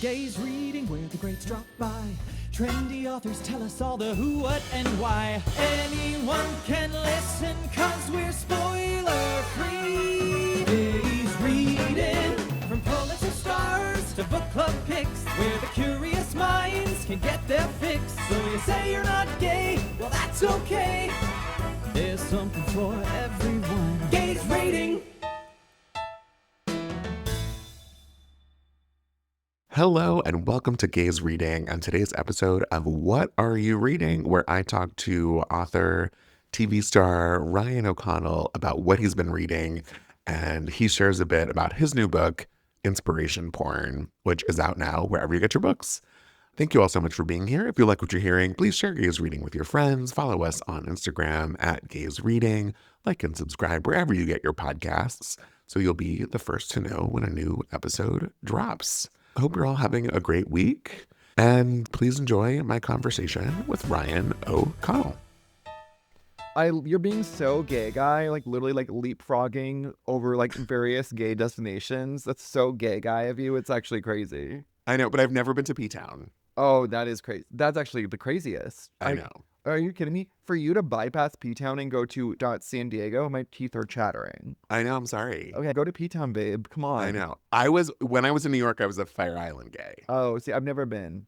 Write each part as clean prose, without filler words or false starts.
Gaze reading where the greats drop by. Trendy authors tell us all the who, what, and why. Anyone can listen, cause we're spoiler free. Gaze reading, from Pulitzer stars to book club picks, where the curious minds can get their fix. So you say you're not gay, well that's okay. There's something for everyone. Gaze reading. Hello and welcome to Gaze Reading and today's episode of What Are You Reading?, where I talk to author, TV star Ryan O'Connell about what he's been reading, and he shares a bit about his new book, Inspiration Porn, which is out now wherever you get your books. Thank you all so much for being here. If you like what you're hearing, please share Gaze Reading with your friends. Follow us on Instagram at Gaze Reading. Like and subscribe wherever you get your podcasts so you'll be the first to know when a new episode drops. I hope you're all having a great week, and please enjoy my conversation with Ryan O'Connell. You're being so gay, guy, like literally like leapfrogging over like various gay destinations. That's so gay, guy of you. It's actually crazy. I know, but I've never been to P-Town. Oh, that is crazy. That's actually the craziest. I know. Are you kidding me? For you to bypass P-Town and go to San Diego, my teeth are chattering. I know, I'm sorry. Okay, go to P-Town, babe. Come on. I know. When I was in New York, I was a Fire Island gay. Oh, see, I've never been.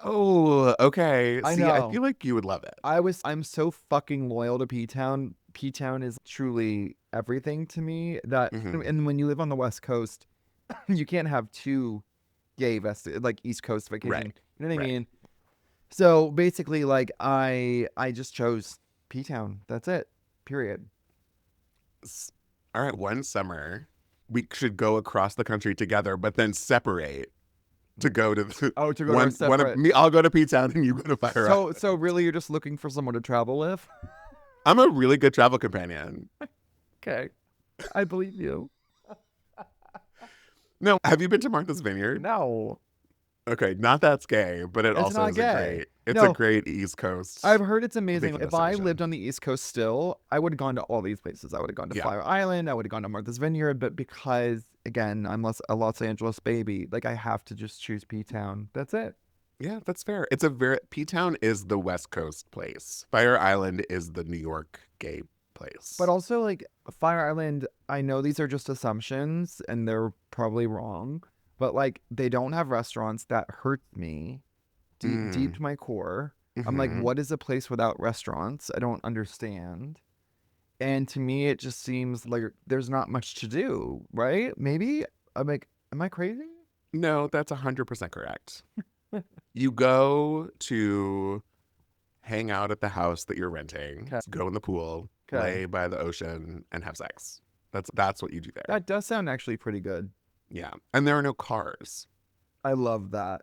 Oh, okay. I See, know. I feel like you would love it. I'm so fucking loyal to P-Town. P-Town is truly everything to me. And when you live on the West Coast, you can't have two gay vested, like East Coast vacation. Right. You know what I Right. mean? So basically, like I just chose P-Town. That's it. Period. All right, one summer, we should go across the country together, but then separate to go to the... Oh, to go one, to separate. I'll go to P-Town and you go to Fire Island. So really, you're just looking for someone to travel with? I'm a really good travel companion. Okay, I believe you. No, have you been to Martha's Vineyard? No, Okay, not that's gay, but it It's also not is gay. It's No. a great East Coast. I've heard it's amazing. Vacation If I destination. lived on the East Coast still, I would have gone to all these places. I would have gone to Yeah. Fire Island. I would have gone to Martha's Vineyard. But because, again, I'm a Los Angeles baby, like I have to just choose P-Town. That's it. Yeah, that's fair. P-Town is the West Coast place. Fire Island is the New York gay place. But also, like, Fire Island, I know these are just assumptions and they're probably wrong, but like they don't have restaurants. That hurts me deep to my core. I'm like, Mhm. what is a place without restaurants? I don't understand. And to me, it just seems like there's not much to do, right? Maybe I'm like, am I crazy? No, that's 100% correct. You go to hang out at the house that you're renting, Okay. go in the pool, Okay. lay by the ocean, and have sex. That's what you do there. That does sound actually pretty good. Yeah. And there are no cars. I love that.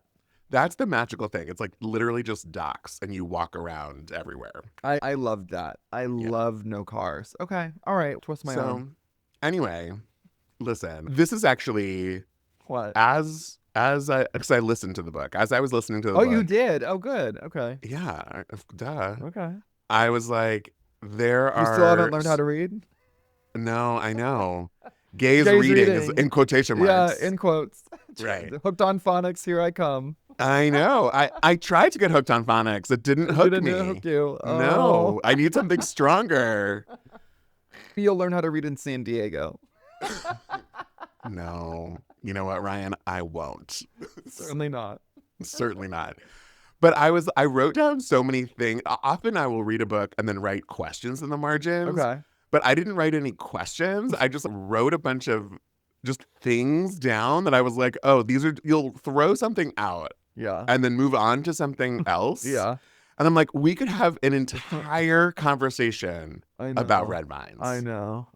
That's the magical thing. It's like literally just docks and you walk around everywhere. I love that. I love no cars. Okay. All right. Twist my arm. Anyway, listen, this is actually What? because I listened to the book. As I was listening to the Oh, book. you did? Oh, good. Okay. Yeah, duh. Okay. I was like, there You are... still haven't learned how to read? No, I know. Gaze Gaze reading is reading. in quotation marks. Yeah, in quotes. Right. Hooked on phonics, here I come. I know. I tried to get hooked on phonics. It didn't hook Didn't me. hook you. Oh. No, I need something stronger. You'll learn how to read in San Diego. No. You know what, Ryan? I won't. Certainly not. Certainly not. But I wrote down so many things. Often I will read a book and then write questions in the margins. Okay. But I didn't write any questions. I just wrote a bunch of just things down that I was like, oh, you'll throw something out Yeah. and then move on to something else. Yeah. And I'm like, we could have an entire conversation I know. about red vines. I know.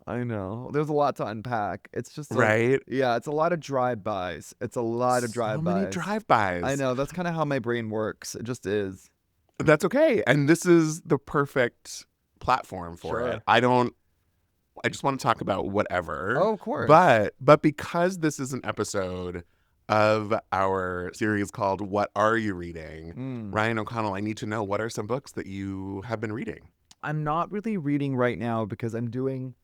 There's a lot to unpack. It's just like, Right? yeah, it's a lot of drive-bys. It's a lot of So drive-bys. many drive-bys. I know. That's kind of how my brain works. It just is. That's okay. And this is the perfect platform for Sure. it. I just want to talk about whatever. Oh, of course. But because this is an episode of our series called What Are You Reading? Ryan O'Connell, I need to know, what are some books that you have been reading? I'm not really reading right now because I'm doing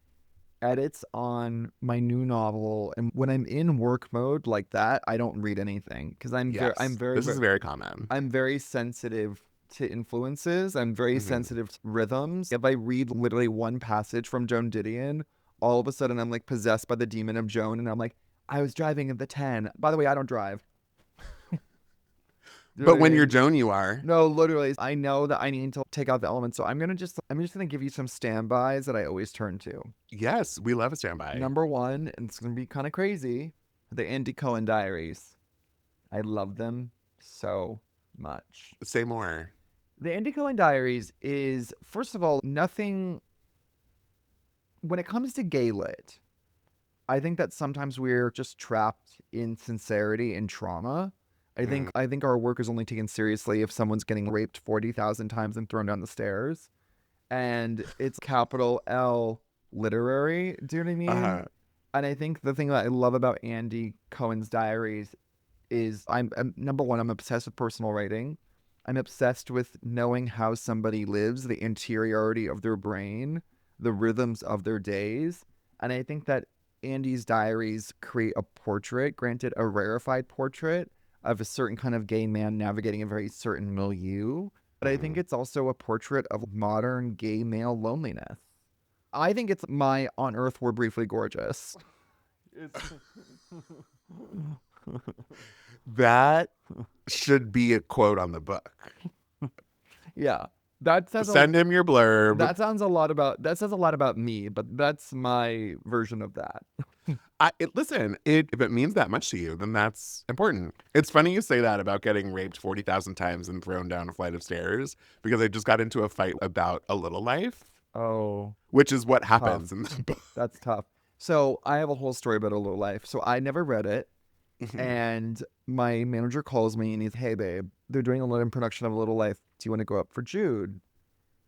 edits on my new novel, and when I'm in work mode like that, I don't read anything because Yes. This is very common. I'm very sensitive to influences. I'm very sensitive to rhythms. If I read literally one passage from Joan Didion, all of a sudden I'm like possessed by the demon of Joan, and I'm like, I was driving at the 10. By the way, I don't drive. You know But what I when you're mean? Joan, you are. No, literally, I know that I need to take out the elements, so I'm just gonna give you some standbys that I always turn to. Yes, we love a standby. Number one, and it's gonna be kind of crazy, the Andy Cohen Diaries. I love them so much. Say more. The Andy Cohen Diaries is, first of all, nothing. When it comes to gay lit, I think that sometimes we're just trapped in sincerity and trauma. I think our work is only taken seriously if someone's getting raped 40,000 times and thrown down the stairs. And it's capital L literary. Do you know what I mean? And I think the thing that I love about Andy Cohen's Diaries is I'm number one, I'm obsessed with personal writing. I'm obsessed with knowing how somebody lives, the interiority of their brain, the rhythms of their days. And I think that Andy's diaries create a portrait, granted a rarefied portrait, of a certain kind of gay man navigating a very certain milieu. But I think it's also a portrait of modern gay male loneliness. I think it's my On Earth We're Briefly Gorgeous. That should be a quote on the book. Yeah. That says Send him your blurb. that says a lot about me, but that's my version of that. Listen, if it means that much to you, then that's important. It's funny you say that about getting raped 40,000 times and thrown down a flight of stairs, because I just got into a fight about A Little Life, Oh, which is what happens in the book. that's tough. So I have a whole story about A Little Life. So I never read it. And my manager calls me and he's, hey, babe, they're doing a little production of A Little Life. Do you want to go up for Jude?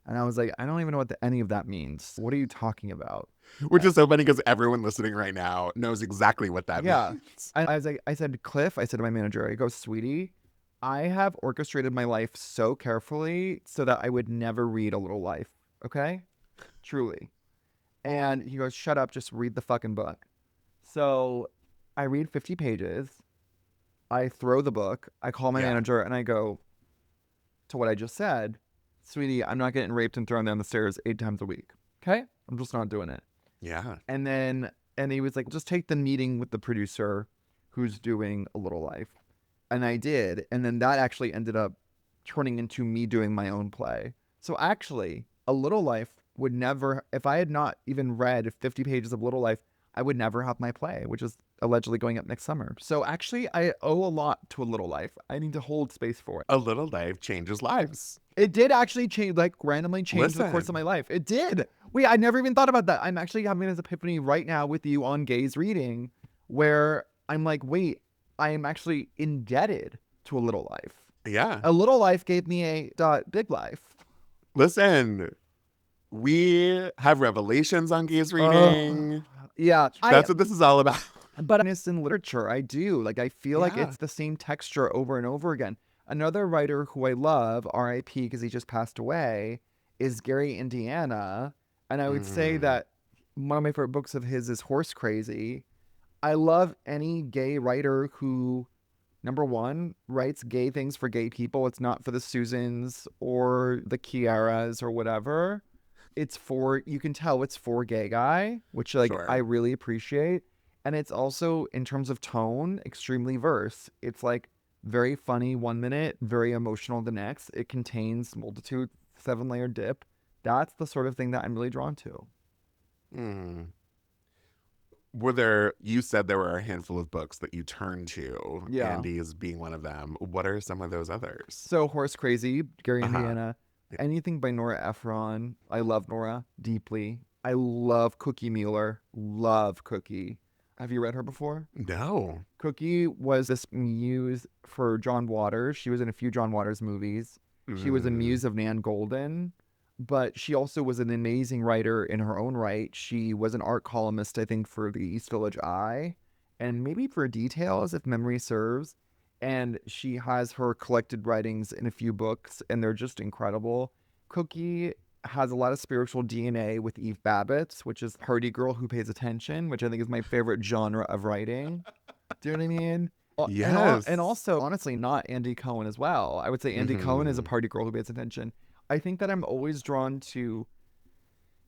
And I was like, I don't even know what any of that means. What are you talking about? Which is so funny because everyone listening right now knows exactly what that means. I said, Cliff, I said to my manager, I go, sweetie, I have orchestrated my life so carefully so that I would never read A Little Life. Okay? Truly. And he goes, shut up, just read the fucking book. So I read 50 pages. I throw the book. I call my manager and I go, to what I just said, sweetie, I'm not getting raped and thrown down the stairs 8 times a week. Okay? I'm just not doing it. Yeah. And he was like, just take the meeting with the producer who's doing A Little Life. And I did. And then that actually ended up turning into me doing my own play. So actually, A Little Life would never, if I had not even read 50 pages of Little Life, I would never have my play, which is allegedly going up next summer. So actually, I owe a lot to A Little Life. I need to hold space for it. A Little Life changes lives. It did actually change, like randomly change the course of my life. It did. Wait, I never even thought about that. I'm actually having this epiphany right now with you on Gays Reading, where I'm like, wait, I am actually indebted to A Little Life. Yeah. A Little Life gave me a big life. Listen, we have revelations on Gays Reading. Yeah. That's what this is all about. But it's in literature, I do. Like, I feel like it's the same texture over and over again. Another writer who I love, R.I.P. because he just passed away, is Gary Indiana. And I would say that one of my favorite books of his is Horse Crazy. I love any gay writer who, number one, writes gay things for gay people. It's not for the Susans or the Kiaras or whatever. It's for, you can tell it's for gay guy, which I really appreciate. And it's also, in terms of tone, extremely verse. It's like very funny 1 minute, very emotional the next. It contains multitude, 7-layer dip. That's the sort of thing that I'm really drawn to. You said there were a handful of books that you turned to. Yeah. Andy's being one of them. What are some of those others? So Horse Crazy, Gary Indiana. Anything by Nora Ephron. I love Nora deeply. I love Cookie Mueller. Love Cookie. Have you read her before? No. Cookie was this muse for John Waters. She was in a few John Waters movies. She was a muse of Nan Golden, but she also was an amazing writer in her own right. She was an art columnist, I think, for the East Village Eye, and maybe for Details, if memory serves. And she has her collected writings in a few books, and they're just incredible. Cookie has a lot of spiritual DNA with Eve Babbitt's, which is party girl who pays attention, which I think is my favorite genre of writing. Do you know what I mean? Yes. And also, honestly, not Andy Cohen as well. I would say Andy Cohen is a party girl who pays attention. I think that I'm always drawn to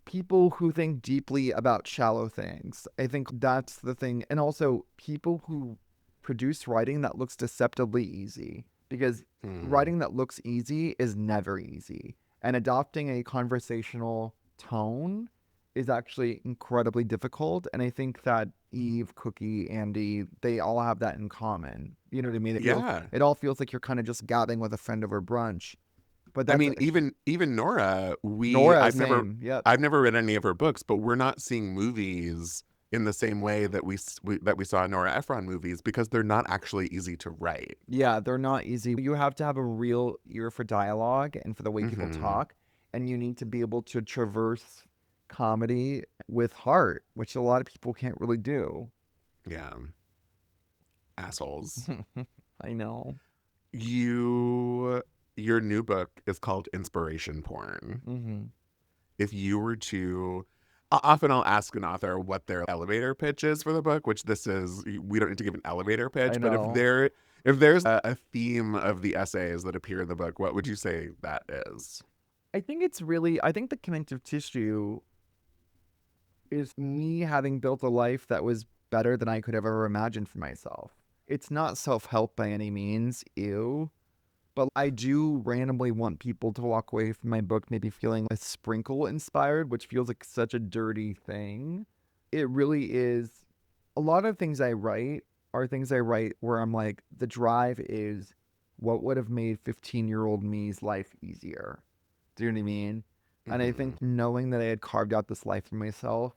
people who think deeply about shallow things. I think that's the thing. And also people who produce writing that looks deceptively easy, because writing that looks easy is never easy. And adopting a conversational tone is actually incredibly difficult. And I think that Eve, Cookie, Andy, they all have that in common. You know what I mean? It all feels like you're kind of just gabbing with a friend over brunch. But that's even Nora, Yep. I've never read any of her books, but we're not seeing movies in the same way that we saw Nora Ephron movies, because they're not actually easy to write. Yeah, they're not easy. You have to have a real ear for dialogue and for the way people talk, and you need to be able to traverse comedy with heart, which a lot of people can't really do. Yeah. Assholes. I know. Your new book is called Inspiration Porn. If you were to, often I'll ask an author what their elevator pitch is for the book, which this is, we don't need to give an elevator pitch, but if there's a theme of the essays that appear in the book, what would you say that is? I think the connective tissue is me having built a life that was better than I could ever imagine for myself. It's not self-help by any means, but I do randomly want people to walk away from my book maybe feeling a sprinkle inspired, which feels like such a dirty thing. It really is. A lot of things I write are things I write where I'm like, the drive is what would have made 15-year-old me's life easier. Do you know what I mean? And I think knowing that I had carved out this life for myself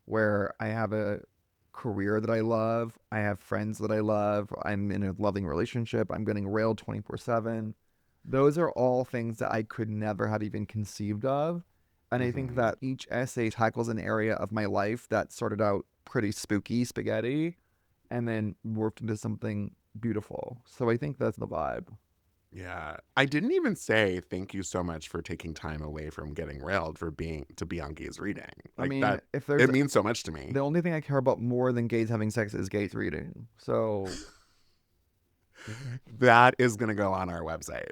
where I have a career that I love, I have friends that I love, I'm in a loving relationship, I'm getting railed 24/7. Those are all things that I could never have even conceived of. And I think that each essay tackles an area of my life that started out pretty spooky spaghetti and then morphed into something beautiful. So I think that's the vibe. Yeah. I didn't even say thank you so much for taking time away from getting railed to be on Gays Reading. Like, I mean, that, it means so much to me. The only thing I care about more than gays having sex is gays reading. So that is going to go on our website.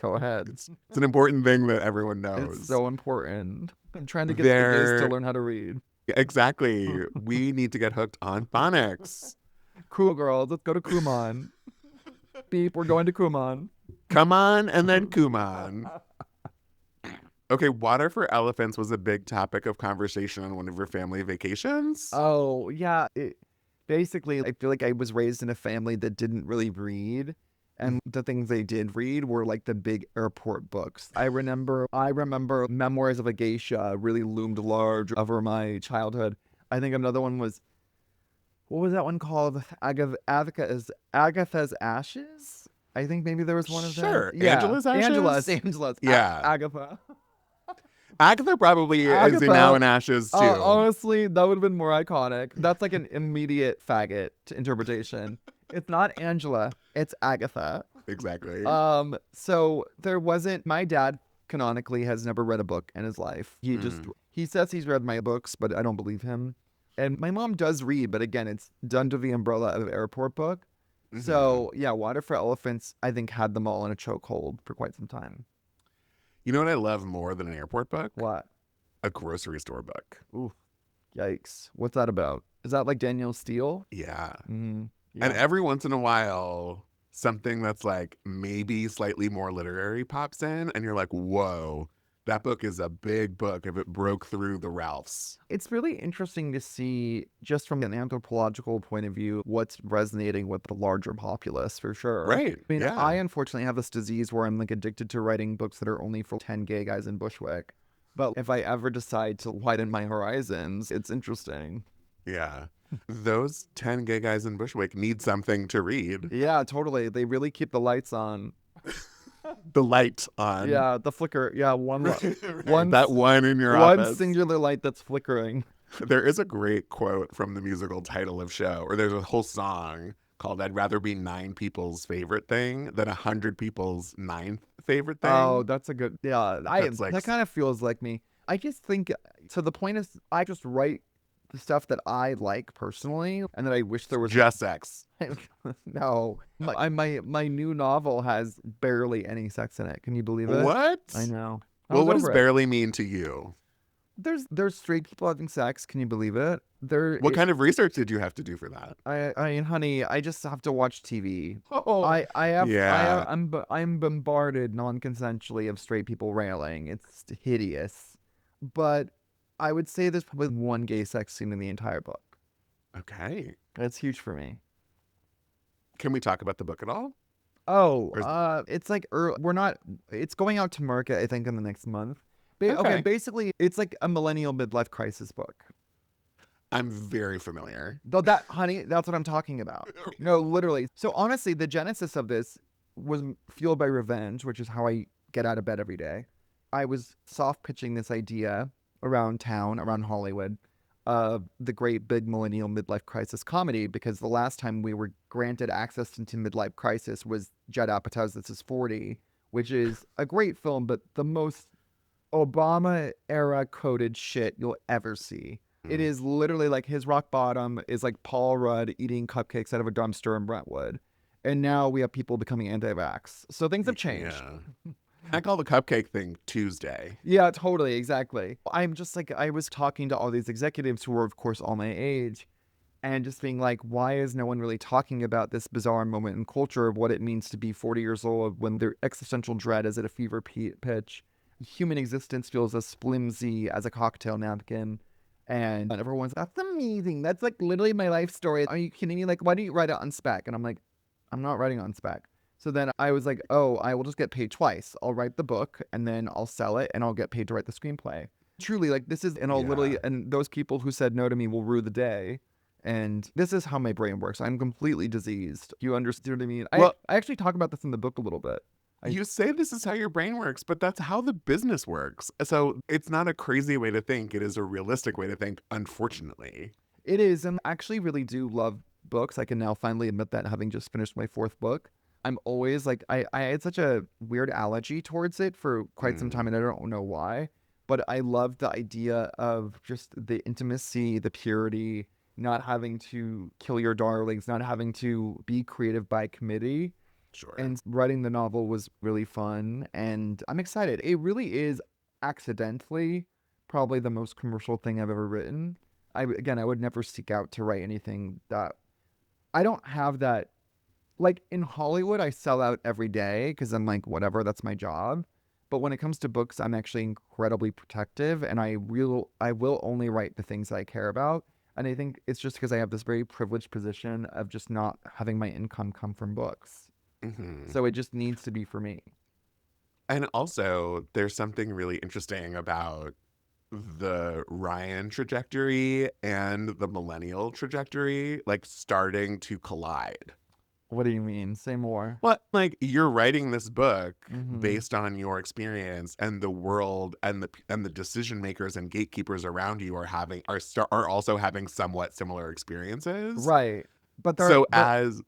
Go ahead. It's an important thing that everyone knows. It's so important. I'm trying to get the gays to learn how to read. Exactly. We need to get hooked on phonics. Cool, girls. Let's go to Kumon. Beep, we're going to Kumon. Come on, and then Kumon. Okay, water for elephants was a big topic of conversation on one of your family vacations. Oh, yeah. Basically, I feel like I was raised in a family that didn't really read. And the things they did read were like the big airport books. I remember Memoirs of a Geisha really loomed large over my childhood. I think another one was, what was that one called? Agatha's Ashes? I think maybe there was one of them. Sure. Yeah. Angela's Ashes? Angela's. Yeah. Agatha. Agatha probably is now in ashes too. Honestly, that would have been more iconic. That's like an immediate faggot interpretation. It's not Angela, it's Agatha. Exactly. So there wasn't, my dad canonically has never read a book in his life. He says he's read my books, but I don't believe him. And my mom does read, but again, it's done to the umbrella of airport book. So yeah, Water for Elephants, I think, had them all in a chokehold for quite some time. You know what I love more than an airport book? What? A grocery store book. Ooh, yikes. What's that about? Is that like Danielle Steele? Yeah. Yeah. And every once in a while, something that's like maybe slightly more literary pops in, and you're like, whoa, that book is a big book if it broke through the Ralphs. It's really interesting to see, just from an anthropological point of view, what's resonating with the larger populace, for sure. Right. I mean, yeah. I unfortunately have this disease where I'm like addicted to writing books that are only for 10 gay guys in Bushwick. But if I ever decide to widen my horizons, it's interesting. Yeah. Those 10 gay guys in Bushwick need something to read. Yeah, totally. They really keep the lights on. The light on. Yeah, the flicker. Yeah, one that one in your one office. singular light that's flickering. There is a great quote from the musical title of Show, or there's a whole song called "I'd rather be 9 people's favorite thing than 100 people's 9th favorite thing? Oh, that's a good. Yeah, That's like that kind of feels like me. I just think so. The point is, I just write the stuff that I like personally, and that I wish there was. just sex. No, my new novel has barely any sex in it. Can you believe it? What? I know. I Well, was what does over it. barely mean to you? There's straight people having sex. Can you believe it? What kind of research did you have to do for that? I mean, honey, I just have to watch TV. Oh, yeah. I'm bombarded non-consensually of straight people railing. It's hideous. But I would say there's probably one gay sex scene in the entire book. Okay. That's huge for me. Can we talk about the book at all? Oh, Or is- it's like we're not. It's going out to market, I think, in the next month. Okay, Okay. basically, it's like a millennial midlife crisis book. I'm very familiar. Though that, honey, that's what I'm talking about. No, literally. So honestly, the genesis of this was fueled by revenge, which is how I get out of bed every day. I was soft pitching this idea around town, around Hollywood, of the great big millennial midlife crisis comedy, because the last time we were granted access into midlife crisis was Judd Apatow's This Is 40, which is a great film, but the most Obama era coded shit you'll ever see. It is literally like his rock bottom is like Paul Rudd eating cupcakes out of a dumpster in Brentwood. And now we have people becoming anti-vax. So things have changed. Yeah. I call the cupcake thing Tuesday. Yeah, totally. Exactly. I'm just like, I was talking to all these executives who were, of course, all my age, and just being like, why is no one really talking about this bizarre moment in culture of what it means to be 40 years old when their existential dread is at a fever pitch? Human existence feels as flimsy as a cocktail napkin. And everyone's, that's amazing. That's like literally my life story. Are you kidding me? Like, why don't you write it on spec? And I'm like, I'm not writing on spec. So then I was like, oh, I will just get paid twice. I'll write the book and then I'll sell it and I'll get paid to write the screenplay. Truly, like this is, and I'll literally, and those people who said no to me will rue the day. And this is how my brain works. I'm completely diseased. You understand what I mean? Well, I actually talk about this in the book a little bit. You say this is how your brain works, but that's how the business works. So it's not a crazy way to think. It is a realistic way to think, unfortunately. It is. And I actually really do love books. I can now finally admit that, having just finished my fourth book. I'm always like, I had such a weird allergy towards it for quite some time, and I don't know why. But I love the idea of just the intimacy, the purity, not having to kill your darlings, not having to be creative by committee. Sure. And writing the novel was really fun, and I'm excited. It really is accidentally probably the most commercial thing I've ever written. I would never seek out to write anything that I don't have that. Like in Hollywood, I sell out every day because I'm like, whatever, that's my job. But when it comes to books, I'm actually incredibly protective, and I will only write the things that I care about. And I think it's just because I have this very privileged position of just not having my income come from books. Mm-hmm. So it just needs to be for me. And also, there's something really interesting about the Ryan trajectory and the millennial trajectory, like starting to collide. What do you mean? Say more. What? Like you're writing this book Mhm. based on your experience, and the world and the decision makers and gatekeepers around you are also having somewhat similar experiences. Right. But they're So that's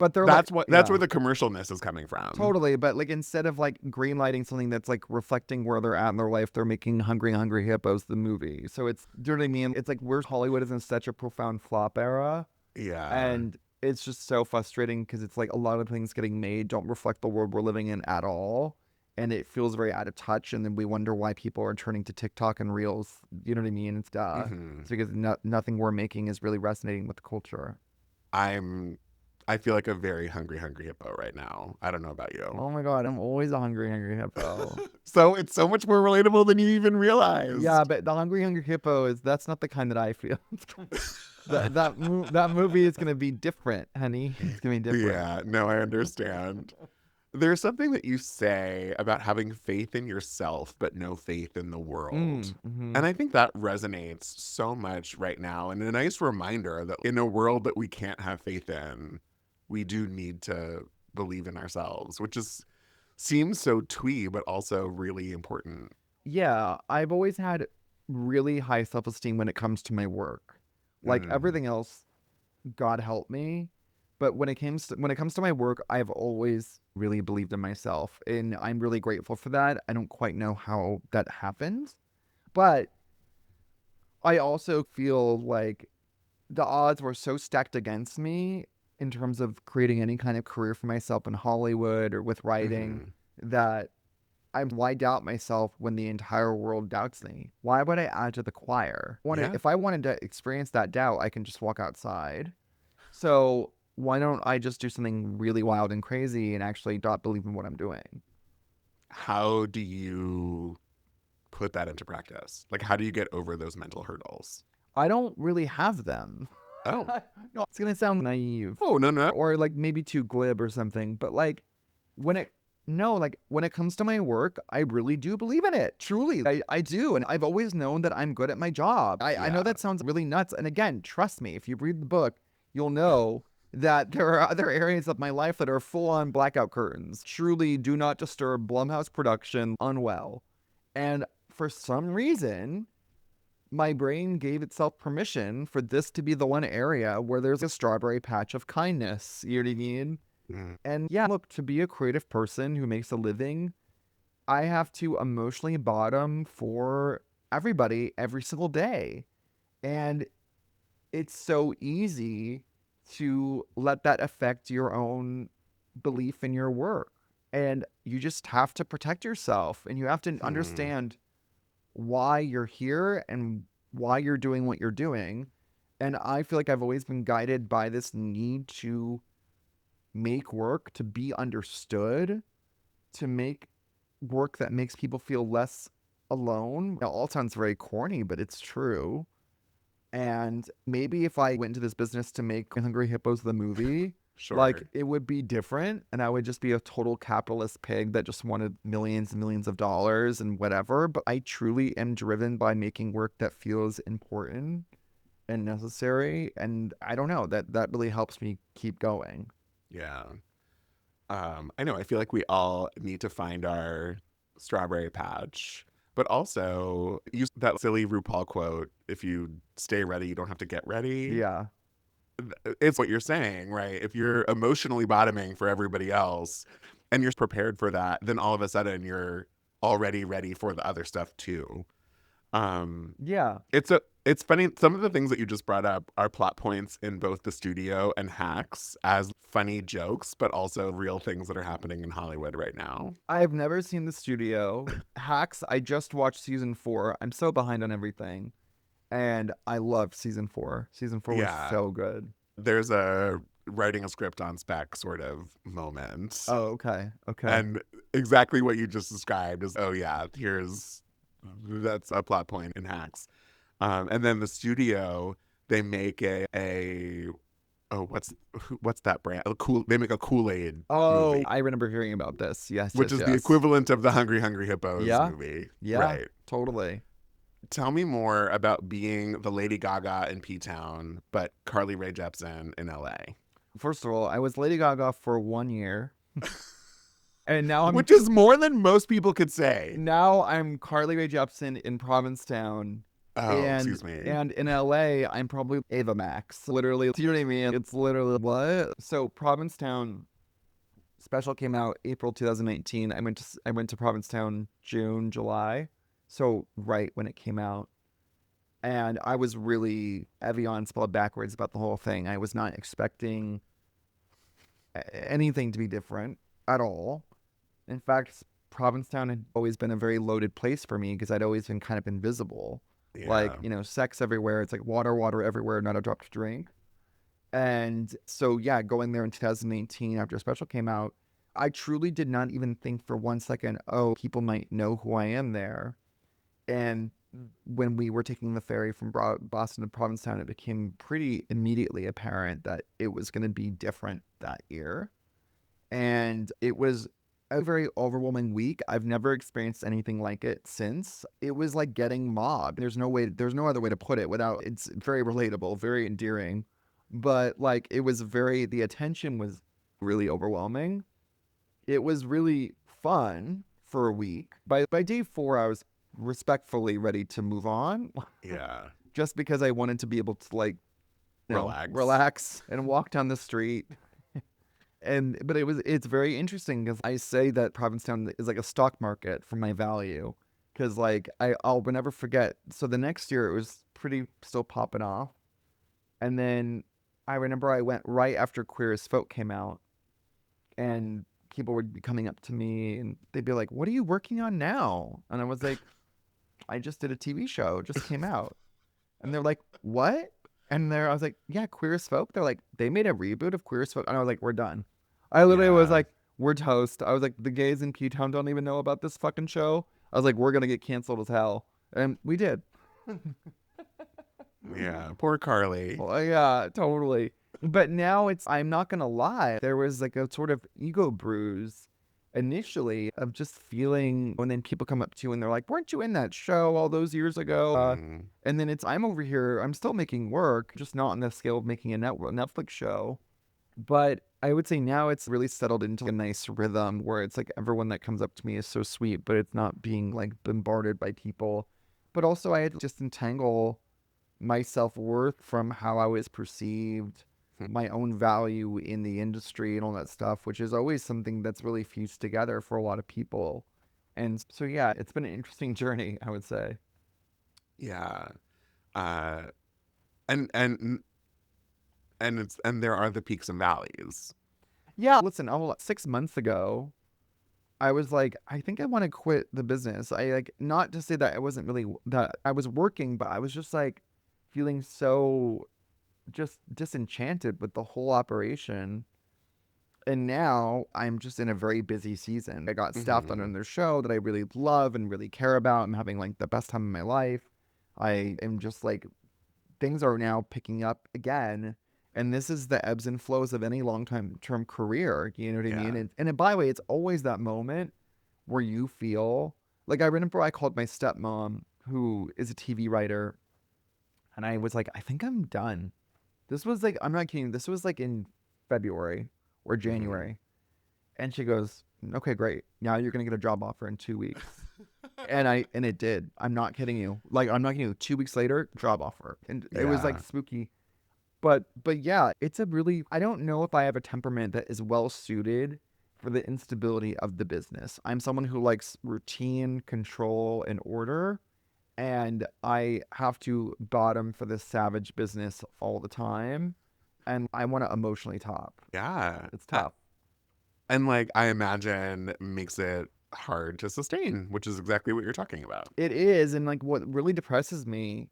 that's where the commercialness is coming from. Totally. But like instead of like greenlighting something that's like reflecting where they're at in their life, they're making Hungry Hippos the movie. So it's, do you know what I mean? It's like where Hollywood is in such a profound flop era. Yeah. And it's just so frustrating because it's like a lot of things getting made don't reflect the world we're living in at all. And it feels very out of touch. And then we wonder why people are turning to TikTok and Reels. You know what I mean? It's It's because nothing we're making is really resonating with the culture. I feel like a very hungry hippo right now. I don't know about you. Oh my God, I'm always a hungry hippo. So it's so much more relatable than you even realize. Yeah, but the hungry hippo that's not the kind that I feel. that movie is gonna be different, honey. It's gonna be different. Yeah, no, I understand. There's something that you say about having faith in yourself, but no faith in the world. Mm-hmm. And I think that resonates so much right now. And a nice reminder that in a world that we can't have faith in, we do need to believe in ourselves, which seems so twee, but also really important. Yeah, I've always had really high self-esteem when it comes to my work. Like everything else, God help me. But when it comes to my work, I've always really believed in myself, and I'm really grateful for that. I don't quite know how that happened, but I also feel like the odds were so stacked against me in terms of creating any kind of career for myself in Hollywood or with writing that why doubt myself when the entire world doubts me? Why would I add to the choir? Yeah. If I wanted to experience that doubt, I can just walk outside. So why don't I just do something really wild and crazy and actually not believe in what I'm doing? How do you put that into practice? Like, how do you get over those mental hurdles? I don't really have them. Oh. No, it's gonna sound naive. Oh, no. Or like maybe too glib or something. But like when it when it comes to my work, I really do believe in it. Truly. I do. And I've always known that I'm good at my job. I know that sounds really nuts. And again, trust me, if you read the book, you'll know that there are other areas of my life that are full on blackout curtains. Truly do not disturb Blumhouse production unwell. And for some reason, my brain gave itself permission for this to be the one area where there's a strawberry patch of kindness. You know what I mean? And yeah, look, to be a creative person who makes a living, I have to emotionally bottom for everybody every single day. And it's so easy to let that affect your own belief in your work. And you just have to protect yourself, and you have to understand why you're here and why you're doing what you're doing. And I feel like I've always been guided by this need to make work, to be understood, to make work that makes people feel less alone. It all sounds very corny, but it's true. And maybe if I went into this business to make Hungry Hippos the movie, Sure. like it would be different, and I would just be a total capitalist pig that just wanted millions and millions of dollars and whatever. But I truly am driven by making work that feels important and necessary. And I don't know, that really helps me keep going. Yeah. I know. I feel like we all need to find our strawberry patch, but also use that silly RuPaul quote, if you stay ready, you don't have to get ready. Yeah. It's what you're saying, right? If you're emotionally bottoming for everybody else and you're prepared for that, then all of a sudden you're already ready for the other stuff too. Yeah. It's funny. Some of the things that you just brought up are plot points in both The Studio and Hacks as funny jokes, but also real things that are happening in Hollywood right now. I've never seen The Studio. Hacks, I just watched season 4. I'm so behind on everything. And I loved season 4. Season 4 was so good. There's a writing a script on spec sort of moment. Oh, okay. Okay. And exactly what you just described is, that's a plot point in Hacks. And then The Studio, they make what's that brand? They make a Kool-Aid movie. I remember hearing about this. Yes, which is the equivalent of the Hungry Hippos movie. Yeah, right. Totally. Tell me more about being the Lady Gaga in P-Town, but Carly Rae Jepsen in LA. First of all, I was Lady Gaga for 1 year. And now which is more than most people could say. Now I'm Carly Rae Jepsen in Provincetown. Excuse me. And in LA, I'm probably Ava Max. Literally, do you know what I mean? It's literally what? So Provincetown special came out April 2019. I went to Provincetown June, July. So right when it came out. And I was really Evian spelled backwards about the whole thing. I was not expecting anything to be different at all. In fact, Provincetown had always been a very loaded place for me because I'd always been kind of invisible. Yeah. Like, sex everywhere. It's like water everywhere, not a drop to drink. And so, yeah, going there in 2018 after a special came out, I truly did not even think for 1 second, people might know who I am there. And when we were taking the ferry from Boston to Provincetown, it became pretty immediately apparent that it was going to be different that year. And it was a very overwhelming week. I've never experienced anything like it since. It was like getting mobbed. There's no other way to put it it's very relatable, very endearing. But like the attention was really overwhelming. It was really fun for a week. By day 4, I was respectfully ready to move on. Yeah. Just because I wanted to be able to relax and walk down the street But it's very interesting because I say that Provincetown is like a stock market for my value. Because like I'll never forget. So the next year it was pretty still popping off. And then I remember I went right after Queer as Folk came out, and people would be coming up to me and they'd be like, "What are you working on now?" And I was like, "I just did a TV show, it just came out." And they're like, "What?" And I was like, "Yeah, Queer as Folk." They're like, "They made a reboot of Queer as Folk." And I was like, "We're done." I literally was Yeah. like, "We're toast." I was like, "The gays in P-Town don't even know about this fucking show." I was like, "We're gonna get canceled as hell." And we did. Yeah. Poor Carly. Well, yeah, totally. But now I'm not gonna lie, there was like a sort of ego bruise initially of just feeling, and then people come up to you and they're like, "Weren't you in that show all those years ago?" Mm, And then I'm over here, I'm still making work, just not on the scale of making a Netflix show. But I would say now it's really settled into a nice rhythm where it's like everyone that comes up to me is so sweet, but it's not being like bombarded by people. But also I had to just entangle my self-worth from how I was perceived, my own value in the industry and all that stuff, which is always something that's really fused together for a lot of people. And so, yeah, it's been an interesting journey, I would say. yeah. Uh, and and and there are the peaks and valleys. Yeah, listen, 6 months ago, I was like, I think I want to quit the business. I like, not to say that I wasn't really, that I was working, but I was just like feeling so just disenchanted with the whole operation. And now I'm just in a very busy season. I got staffed on Hmm. another show that I really love and really care about. I'm having like the best time of my life. I am just like, things are now picking up again. And this is the ebbs and flows of any long term career. You know what I mean? Yeah. And by the way, it's always that moment where you feel like, I remember I called my stepmom, who is a TV writer, and I was like, I think I'm done. This was like, I'm not kidding. This was like in February or Hmm. January. And she goes, "Okay, great. Now you're gonna get a job offer in 2 weeks." And it did. I'm not kidding you. Like, I'm not kidding you. 2 weeks later, job offer. And it was like Yeah. spooky. But yeah, it's a really, I don't know if I have a temperament that is well suited for the instability of the business. I'm someone who likes routine, control, and order. And I have to bottom for this savage business all the time. And I want to emotionally top. Yeah. It's tough. And like I imagine makes it hard to sustain, which is exactly what you're talking about. It is. And like what really depresses me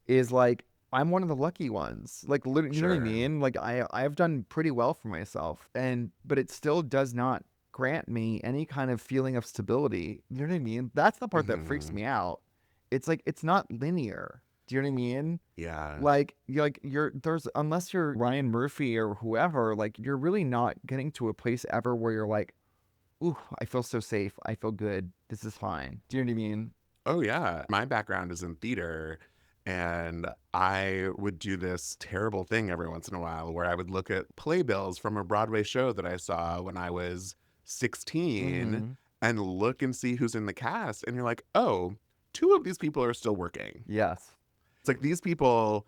is like I'm one of the lucky ones. Like literally, you know what I Sure. mean? Like I've done pretty well for myself, and but it still does not grant me any kind of feeling of stability. You know what I mean? That's the part that freaks Hmm. me out. It's like it's not linear. Do you know what I mean? Yeah. You're there's, unless you're Ryan Murphy or whoever, like you're really not getting to a place ever where you're like, "Ooh, I feel so safe. I feel good. This is fine." Do you know what I mean? Oh yeah. My background is in theater, and I would do this terrible thing every once in a while where I would look at playbills from a Broadway show that I saw when I was 16 Mm-hmm. and look and see who's in the cast, and you're like, "Oh, two of these people are still working." Yes. It's like these people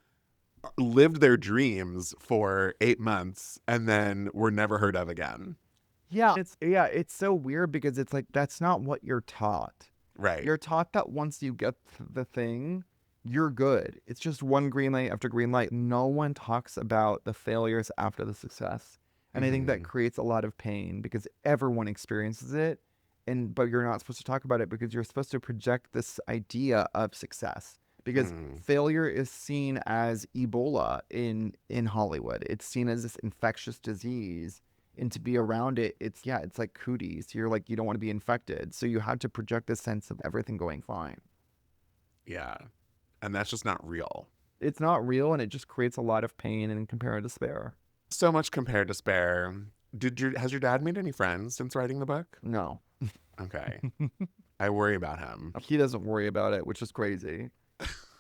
lived their dreams for 8 months and then were never heard of again. It's so weird because it's like that's not what you're taught. Right. You're taught that once you get the thing, you're good. It's just one green light after green light. No one talks about the failures after the success. And I think that Hmm. creates a lot of pain because everyone experiences it. And but you're not supposed to talk about it because you're supposed to project this idea of success. Because Mm. failure is seen as Ebola in Hollywood. It's seen as this infectious disease, and to be around it, it's like cooties. You're like, you don't want to be infected, so you have to project this sense of everything going fine. Yeah. And that's just not real. It's not real, and it just creates a lot of pain and compare and despair. So much compared to spare. Has your dad made any friends since writing the book? No. Okay. I worry about him. He doesn't worry about it, which is crazy.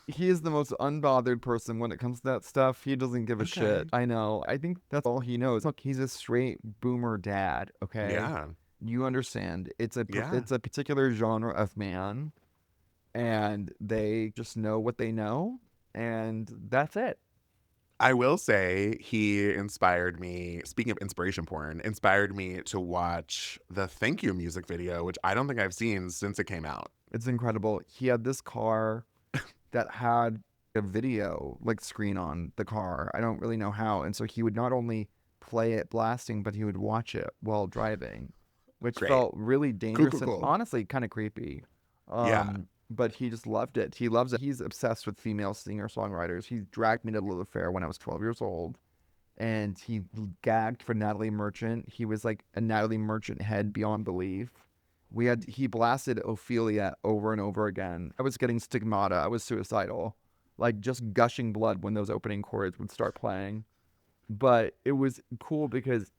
He is the most unbothered person when it comes to that stuff. He doesn't give a Okay. shit. I know. I think that's all he knows. Look, he's a straight boomer dad, okay? Yeah. You understand. Yeah. It's a particular genre of man, and they just know what they know, and that's it. I will say he inspired me, speaking of inspiration porn, inspired me to watch the Thank You music video, which I don't think I've seen since it came out. It's incredible. He had this car that had a video like screen on the car. I don't really know how. And so he would not only play it blasting, but he would watch it while driving, which Great. felt really dangerous Cool. and honestly kind of creepy. Yeah. But he just loved it. He loves it. He's obsessed with female singer-songwriters. He dragged me to Lilith Fair when I was 12 years old, and he gagged for Natalie Merchant. He was like a Natalie Merchant head beyond belief. He blasted Ophelia over and over again. I was getting stigmata. I was suicidal, like just gushing blood when those opening chords would start playing. But it was cool because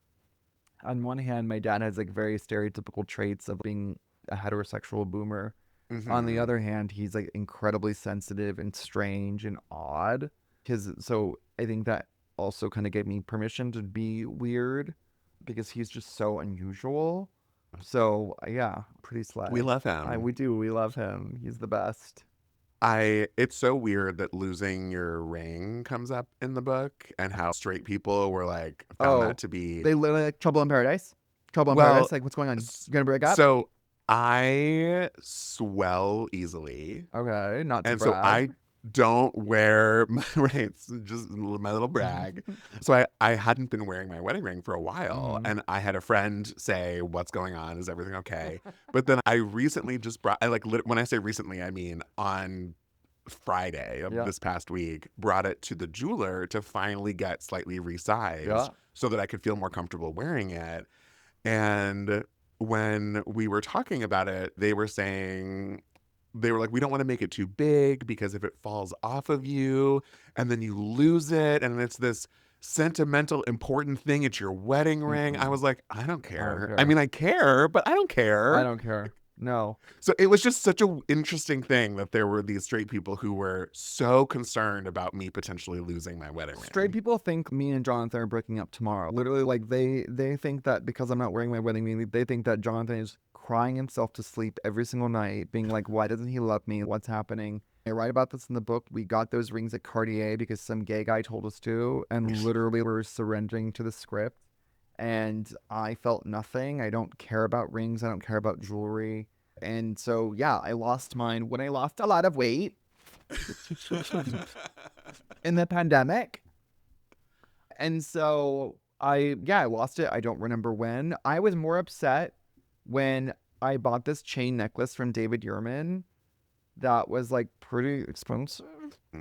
on one hand, my dad has like very stereotypical traits of being a heterosexual boomer. On the other hand, he's like incredibly sensitive and strange and odd. So I think that also kind of gave me permission to be weird because he's just so unusual. So yeah, pretty slay. We love him. We do. We love him. He's the best. It's so weird that losing your ring comes up in the book and how straight people were like, found that to be. They literally like Trouble in Paradise. Trouble in Paradise. Like, what's going on? You gonna break up? So I swell easily. Okay, not to and brag. so I don't wear my rings, just my little brag. So I hadn't been wearing my wedding ring for a while, and I had a friend say, "What's going on? Is everything okay?" But then I recently just when I say recently, I mean on Friday of this past week, brought it to the jeweler to finally get slightly resized so that I could feel more comfortable wearing it. And when we were talking about it, they were like, we don't want to make it too big because if it falls off of you and then you lose it and it's this sentimental, important thing, it's your wedding ring. I was like, I don't care. I mean, I care, but I don't care. I don't care. No. So it was just such an interesting thing that there were these straight people who were so concerned about me potentially losing my wedding ring. Straight people think me and Jonathan are breaking up tomorrow. Literally, like they think that because I'm not wearing my wedding ring, they think that Jonathan is crying himself to sleep every single night, being like, why doesn't he love me? What's happening? I write about this in the book. We got those rings at Cartier because some gay guy told us to, and literally we're surrendering to the script. And I felt nothing. I don't care about rings. I don't care about jewelry. And so, yeah, I lost mine when I lost a lot of weight in the pandemic. And so I lost it. I don't remember when. I was more upset when I bought this chain necklace from David Yurman that was like pretty expensive.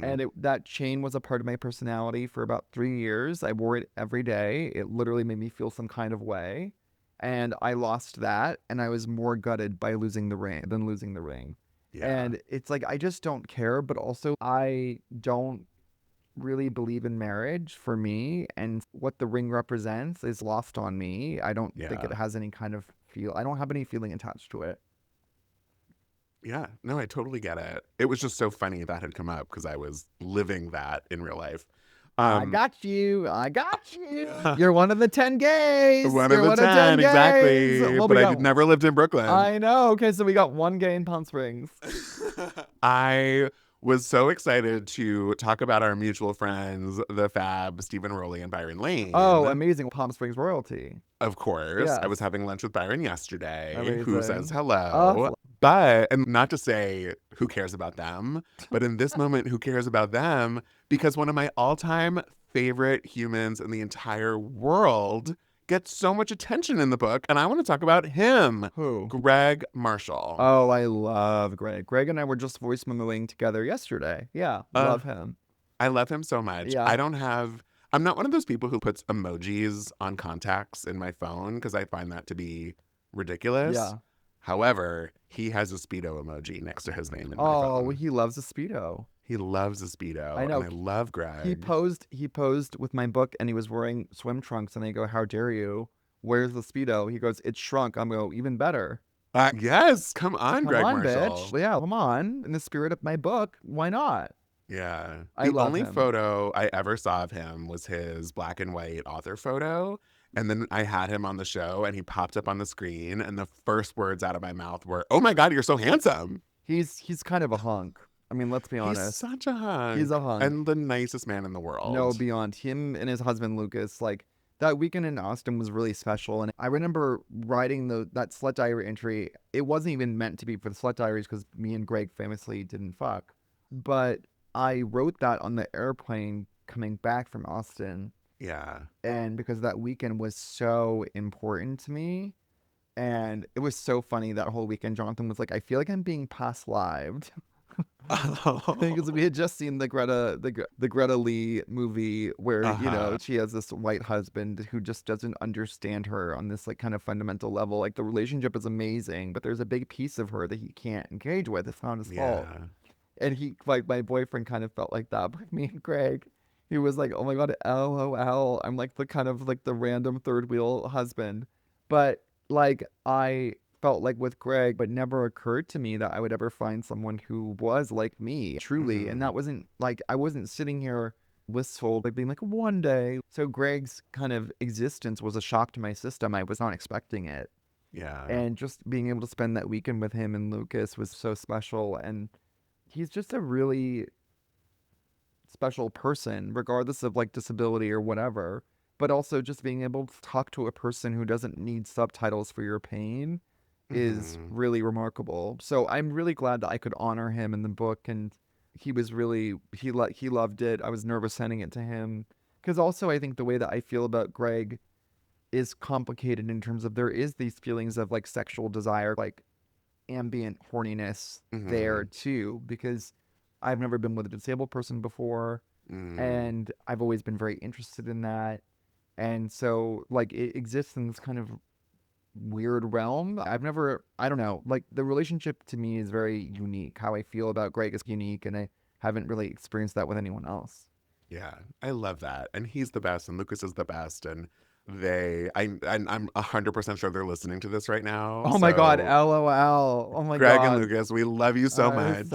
And that chain was a part of my personality for about 3 years. I wore it every day. It literally made me feel some kind of way. And I lost that, and I was more gutted by losing the ring than losing the ring. Yeah. And it's like, I just don't care, but also I don't really believe in marriage for me, and what the ring represents is lost on me. I don't think it has any kind of I don't have any feeling attached to it. Yeah, no, I totally get it. It was just so funny that had come up because I was living that in real life. I got you. You're one of the 10 gays. One of the 10, exactly. Well, but I never lived in Brooklyn. I know. Okay, so we got one gay in Palm Springs. I was so excited to talk about our mutual friends, the Fab, Stephen Rowley and Byron Lane. Oh, amazing. Palm Springs royalty. Of course. Yes. I was having lunch with Byron yesterday, Amazing. who says hello. And not to say who cares about them, but in this moment, who cares about them? Because one of my all-time favorite humans in the entire world gets so much attention in the book, and I want to talk about him. Who? Greg Marshall. Oh, I love Greg. Greg and I were just voice memoing together yesterday. Yeah, love him. I love him so much. Yeah. I'm not one of those people who puts emojis on contacts in my phone because I find that to be ridiculous. Yeah. However, he has a Speedo emoji next to his name in my phone. Oh, he loves a Speedo. He loves a Speedo. I know. And I love Greg. He posed with my book, and he was wearing swim trunks, and I go, how dare you? Where's the Speedo? He goes, it's shrunk. I'm going, even better. Yes, come on, Greg Marshall. Bitch. Yeah, come on. In the spirit of my book, why not? Yeah. I the love only him. photo I ever saw of him was his black and white author photo. And then I had him on the show and he popped up on the screen and the first words out of my mouth were, "Oh my God, you're so handsome." He's kind of a hunk. I mean, let's be He's honest. such a hunk. He's a hunk. And the nicest man in the world. No, beyond. Him and his husband, Lucas, like, that weekend in Austin was really special. And I remember writing that Slut Diary entry. It wasn't even meant to be for the Slut Diaries because me and Greg famously didn't fuck. But I wrote that on the airplane coming back from Austin. Yeah. And because that weekend was so important to me. And it was so funny that whole weekend. Jonathan was like, I feel like I'm being past lived. Because we had just seen the Greta Lee movie where you know she has this white husband who just doesn't understand her on this like kind of fundamental level. Like the relationship is amazing, but there's a big piece of her that he can't engage with. It's not his fault. And he, like, my boyfriend kind of felt like that with me and Greg. He was like, oh my God, LOL. I'm like the kind of like the random third wheel husband. But like I felt like with Greg, but never occurred to me that I would ever find someone who was like me, truly. And that wasn't like, I wasn't sitting here wistful, like being like, one day. So Greg's kind of existence was a shock to my system. I was not expecting it. Yeah. And just being able to spend that weekend with him and Lucas was so special. And he's just a really special person, regardless of like disability or whatever. But also just being able to talk to a person who doesn't need subtitles for your pain is really remarkable. So I'm really glad that I could honor him in the book, and he was really he loved it. I was nervous sending it to him because also I think the way that I feel about Greg is complicated in terms of there is these feelings of like sexual desire, like ambient horniness there too, because I've never been with a disabled person before, and I've always been very interested in that. And so like it exists in this kind of weird realm. I don't know, like the relationship to me is very unique. How I feel about Greg is unique, and I haven't really experienced that with anyone else. Yeah, I love that. And he's the best, and Lucas is the best, and I'm 100% sure they're listening to this right now. Oh my God, LOL. Oh my Greg God. and Lucas, we love you so much.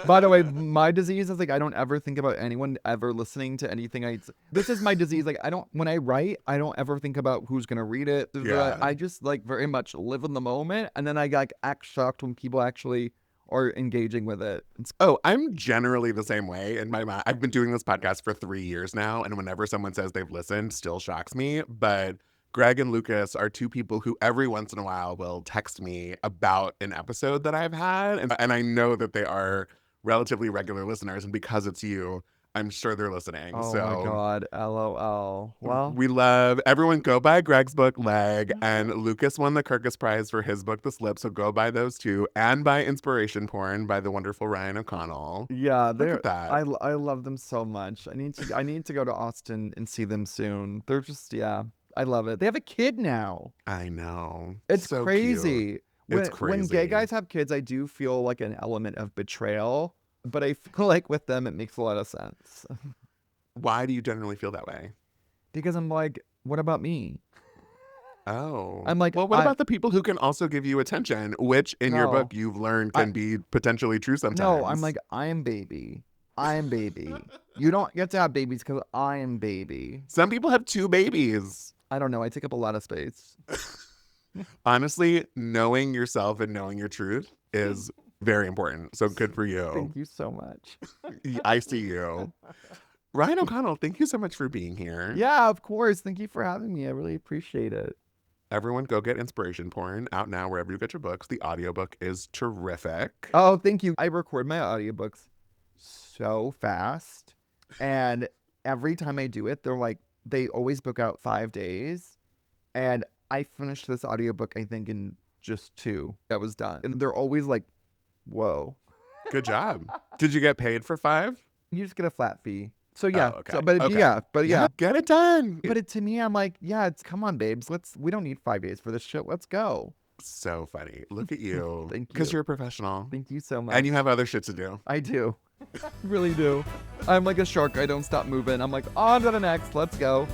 By the way, my disease is like, I don't ever think about anyone ever listening to anything. This is my disease. Like, when I write, I don't ever think about who's going to read it. Yeah. I just like very much live in the moment. And then I like act shocked when people actually are engaging with it. Oh, I'm generally the same way in my mind. I've been doing this podcast for 3 years now, and whenever someone says they've listened, still shocks me. But Greg and Lucas are two people who every once in a while will text me about an episode that I've had, and I know that they are relatively regular listeners, and because it's you, I'm sure they're listening. Oh so my God, LOL. Well, we love everyone. Go buy Greg's book, Leg, and Lucas won the Kirkus Prize for his book, The Slip. So go buy those two, and buy Inspiration Porn by the wonderful Ryan O'Connell. Yeah, Look at that. I love them so much. I need to go to Austin and see them soon. They're just, yeah, I love it. They have a kid now. I know. It's so crazy. Cute. It's crazy. When gay guys have kids, I do feel like an element of betrayal, but I feel like with them, it makes a lot of sense. Why do you generally feel that way? Because I'm like, what about me? Oh. I'm like, well, what about the people who can also give you attention, which in your book you've learned can be potentially true sometimes? No, I'm like, I am baby. You don't get to have babies because I am baby. Some people have 2 babies. I don't know. I take up a lot of space. Honestly, knowing yourself and knowing your truth is very important. So good for you. Thank you so much. I see you. Ryan O'Connell, thank you so much for being here. Yeah, of course. Thank you for having me. I really appreciate it. Everyone go get Inspiration Porn, out now wherever you get your books. The audiobook is terrific. Oh, thank you. I record my audiobooks so fast. And every time I do it, they always book out 5 days. And I finished this audiobook, I think, in just 2. That was done. And they're always like, whoa. Good job. Did you get paid for 5? You just get a flat fee. So yeah, okay. Yeah, get it done. But to me, I'm like, yeah, come on, babes. We don't need 5 days for this shit. Let's go. So funny. Look at you. Thank you. Because you're a professional. Thank you so much. And you have other shit to do. I do. Really do. I'm like a shark. I don't stop moving. I'm like, on to the next. Let's go.